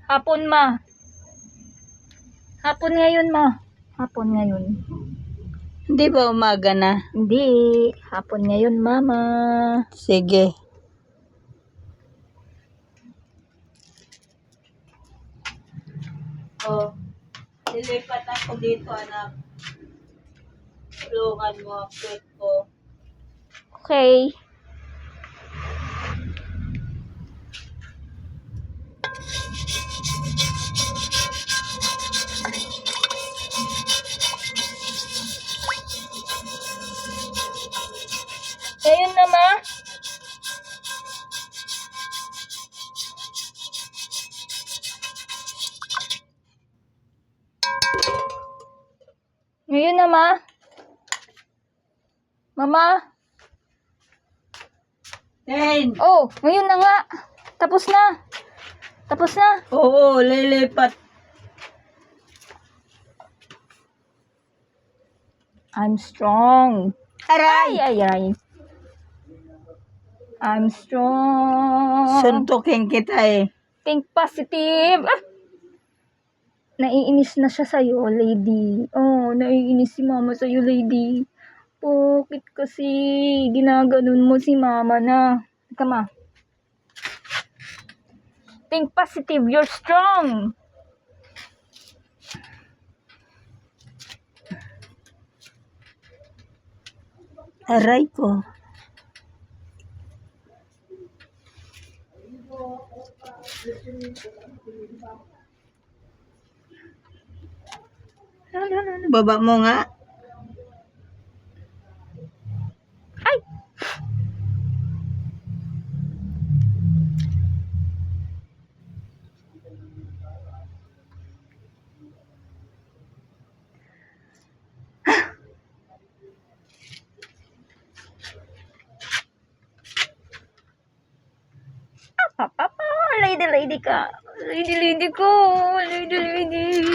Hapon, ma. Hapon ngayon, ma. Hapon ngayon. Hindi ba umaga na? Hindi. Hapon ngayon, mama. Sige. Oh, lilipat ako dito, anak. Tulungan mo ang pet ko. Okay. Ngayon na, ma. Ngayon na, ma. Mama. Ten! Oh, ngayon na nga. Tapos na. Tapos na. Oo, lilipat. I'm strong. Aray! Ay. I'm strong. Suntukin kita eh. Think positive. Ah! Naiinis na siya sa'yo, lady. Oh, naiinis si mama sa'yo, lady. Bakit kasi ginaganon mo si mama na? Teka, ma. Think positive. You're strong. Aray ko. Baba mo nga. Ay! Lady ka. Lady ko. Lady.